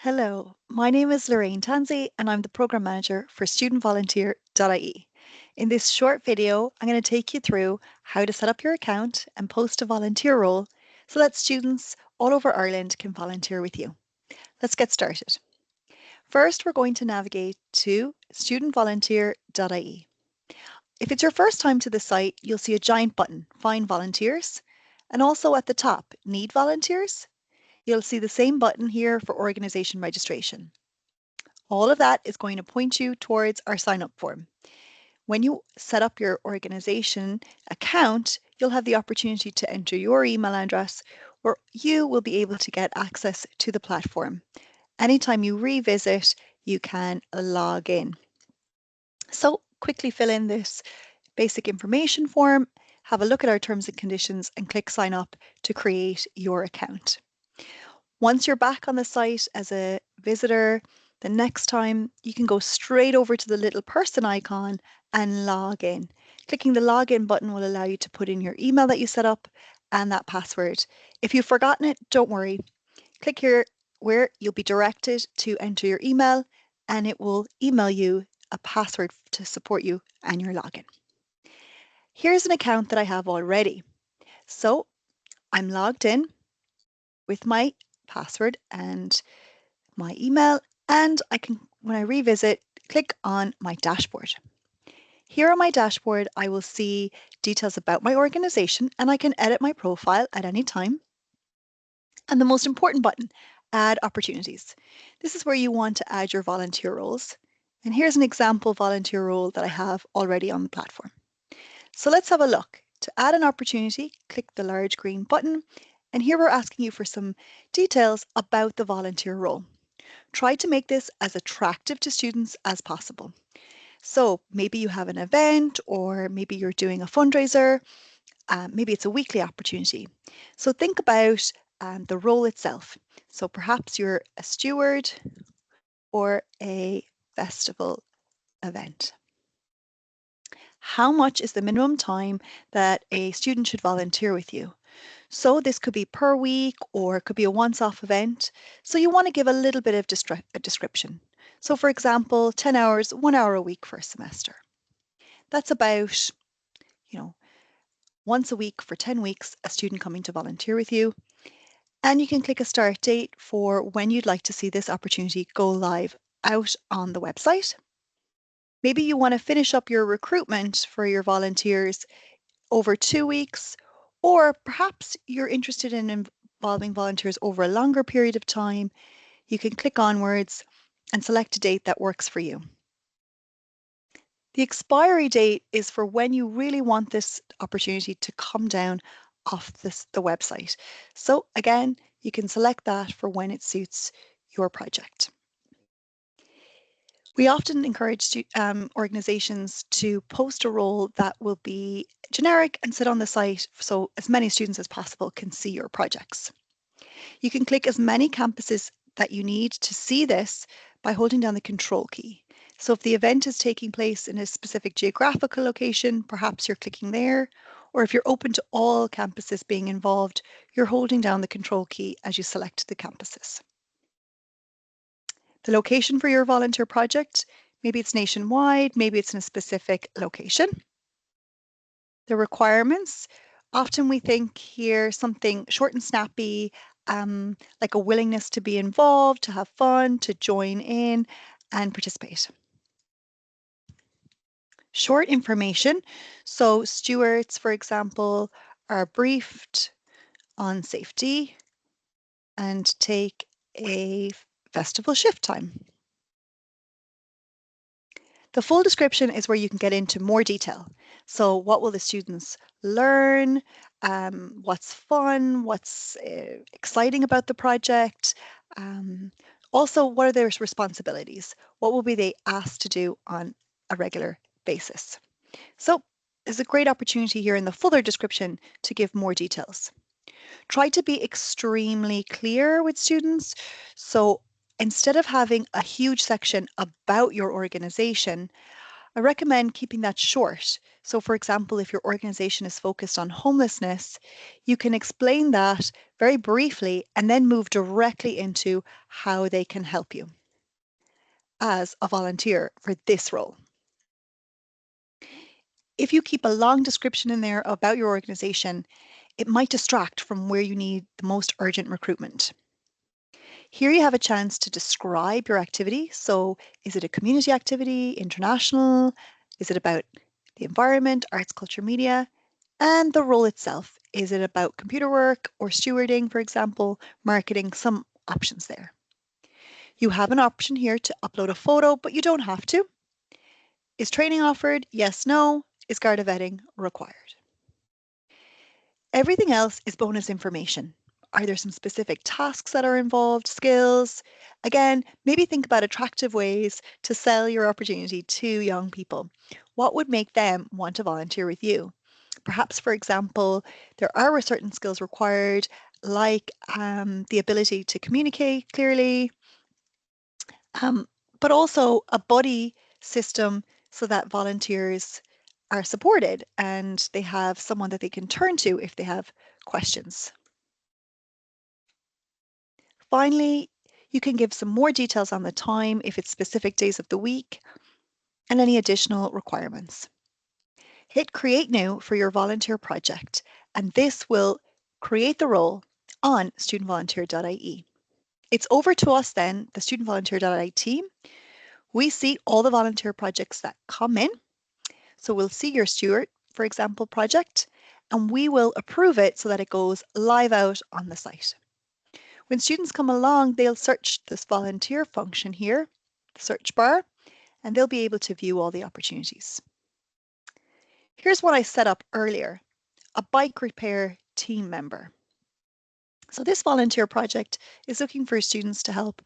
Hello, my name is Lorraine Tansey and I'm the Program Manager for StudentVolunteer.ie. In this short video, I'm going to take you through how to set up your account and post a volunteer role so that students all over Ireland can volunteer with you. Let's get started. First, we're going to navigate to StudentVolunteer.ie. If it's your first time to the site, you'll see a giant button, Find Volunteers, and also at the top, Need Volunteers. You'll see the same button here for organisation registration. All of that is going to point you towards our sign up form. When you set up your organisation account, you'll have the opportunity to enter your email address where you will be able to get access to the platform. Anytime you revisit, you can log in. So quickly fill in this basic information form, have a look at our terms and conditions and click sign up to create your account. Once you're back on the site as a visitor, the next time you can go straight over to the little person icon and log in. Clicking the login button will allow you to put in your email that you set up and that password. If you've forgotten it, don't worry. Click here where you'll be directed to enter your email and it will email you a password to support you and your login. Here's an account that I have already. So I'm logged in with my password and my email, and I can, when I revisit, click on my dashboard. Here on my dashboard, I will see details about my organization and I can edit my profile at any time. And the most important button, Add Opportunities. This is where you want to add your volunteer roles. And here's an example volunteer role that I have already on the platform. So let's have a look. To add an opportunity, click the large green button. And here we're asking you for some details about the volunteer role. Try to make this as attractive to students as possible. So maybe you have an event or maybe you're doing a fundraiser, maybe it's a weekly opportunity. So think about the role itself. So perhaps you're a steward or a festival event. How much is the minimum time that a student should volunteer with you? So this could be per week or it could be a once-off event. So you want to give a little bit of a description. So for example, 10 hours, 1 hour a week for a semester. That's about, once a week for 10 weeks, a student coming to volunteer with you. And you can click a start date for when you'd like to see this opportunity go live out on the website. Maybe you want to finish up your recruitment for your volunteers over 2 weeks, or perhaps you're interested in involving volunteers over a longer period of time. You can click onwards and select a date that works for you. The expiry date is for when you really want this opportunity to come down off the website. So again, you can select that for when it suits your project. We often encourage organisations to post a role that will be generic and sit on the site so as many students as possible can see your projects. You can click as many campuses that you need to see this by holding down the control key. So if the event is taking place in a specific geographical location, perhaps you're clicking there, or if you're open to all campuses being involved, you're holding down the control key as you select the campuses. The location for your volunteer project, maybe it's nationwide, maybe it's in a specific location. The requirements, often we think here something short and snappy, like a willingness to be involved, to have fun, to join in and participate. Short information, so stewards, for example, are briefed on safety and take a festival shift time. The full description is where you can get into more detail. So what will the students learn? What's fun? What's exciting about the project? Also, what are their responsibilities? What will be they asked to do on a regular basis? So there's a great opportunity here in the fuller description to give more details. Try to be extremely clear with students. So instead of having a huge section about your organization, I recommend keeping that short. So for example, if your organization is focused on homelessness, you can explain that very briefly and then move directly into how they can help you as a volunteer for this role. If you keep a long description in there about your organization, it might distract from where you need the most urgent recruitment. Here you have a chance to describe your activity. So is it a community activity, international? Is it about the environment, arts, culture, media? And the role itself. Is it about computer work or stewarding, for example, marketing? Some options there. You have an option here to upload a photo, but you don't have to. Is training offered? Yes, no. Is Garda vetting required? Everything else is bonus information. Are there some specific tasks that are involved, skills? Again, maybe think about attractive ways to sell your opportunity to young people. What would make them want to volunteer with you? Perhaps, for example, there are certain skills required, like the ability to communicate clearly, um, but also a buddy system so that volunteers are supported and they have someone that they can turn to if they have questions. Finally, you can give some more details on the time if it's specific days of the week and any additional requirements. Hit Create New for your volunteer project, and this will create the role on StudentVolunteer.ie. It's over to us then, the StudentVolunteer.ie team. We see all the volunteer projects that come in. So we'll see your Steward, for example, project, and we will approve it so that it goes live out on the site. When students come along, they'll search this volunteer function here, the search bar, and they'll be able to view all the opportunities. Here's what I set up earlier, a bike repair team member. So this volunteer project is looking for students to help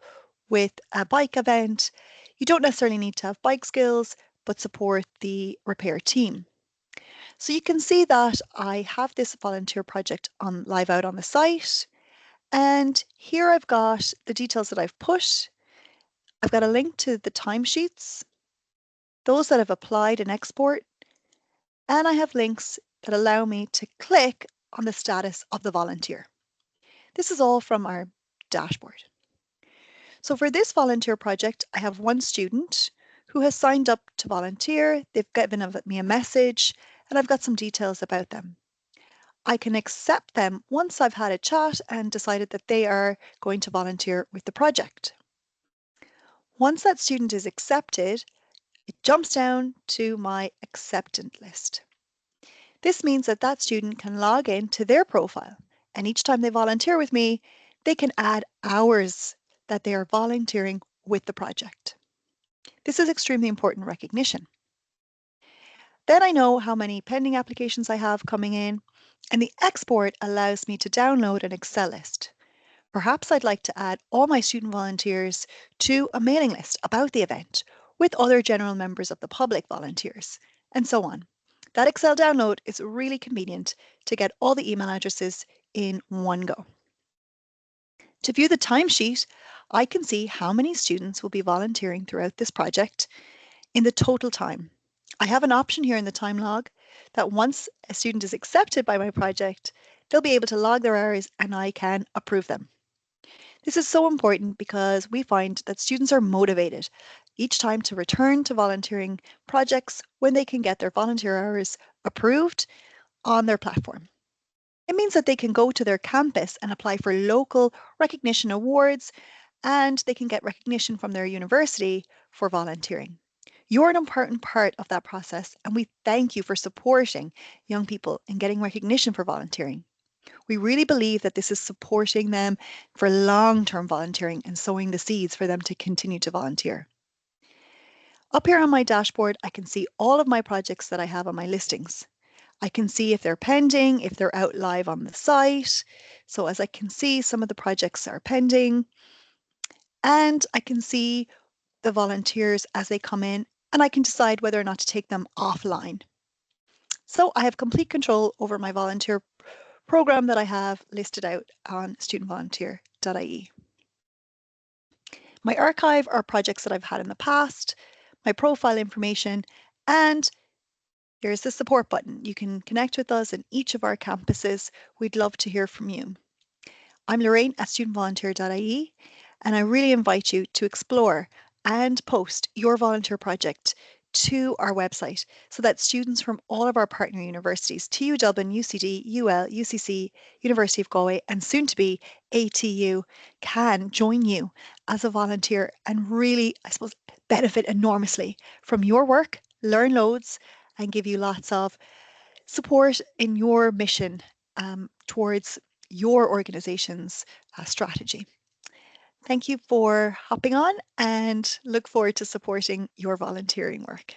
with a bike event. You don't necessarily need to have bike skills, but support the repair team. So you can see that I have this volunteer project on live out on the site. And here I've got the details that I've put. I've got a link to the timesheets, those that have applied and export, and I have links that allow me to click on the status of the volunteer. This is all from our dashboard. So for this volunteer project, I have one student who has signed up to volunteer. They've given me a message, and I've got some details about them. I can accept them once I've had a chat and decided that they are going to volunteer with the project. Once that student is accepted, it jumps down to my acceptant list. This means that that student can log in to their profile, and each time they volunteer with me, they can add hours that they are volunteering with the project. This is extremely important recognition. Then I know how many pending applications I have coming in, and the export allows me to download an Excel list. Perhaps I'd like to add all my student volunteers to a mailing list about the event with other general members of the public volunteers, and so on. That Excel download is really convenient to get all the email addresses in one go. To view the timesheet, I can see how many students will be volunteering throughout this project in the total time. I have an option here in the time log that once a student is accepted by my project, they'll be able to log their hours and I can approve them. This is so important because we find that students are motivated each time to return to volunteering projects when they can get their volunteer hours approved on their platform. It means that they can go to their campus and apply for local recognition awards, and they can get recognition from their university for volunteering. You're an important part of that process, and we thank you for supporting young people in getting recognition for volunteering. We really believe that this is supporting them for long-term volunteering and sowing the seeds for them to continue to volunteer. Up here on my dashboard, I can see all of my projects that I have on my listings. I can see if they're pending, if they're out live on the site. So as I can see, some of the projects are pending, and I can see the volunteers as they come in, and I can decide whether or not to take them offline. So I have complete control over my volunteer program that I have listed out on StudentVolunteer.ie. My archive are projects that I've had in the past, my profile information, And here's the support button. You can connect with us in each of our campuses. We'd love to hear from you. I'm Lorraine at StudentVolunteer.ie, and I really invite you to explore and post your volunteer project to our website so that students from all of our partner universities, TU Dublin, UCD, UL, UCC, University of Galway, and soon to be ATU, can join you as a volunteer and really, I suppose, benefit enormously from your work, learn loads, and give you lots of support in your mission towards your organization's strategy. Thank you for hopping on and look forward to supporting your volunteering work.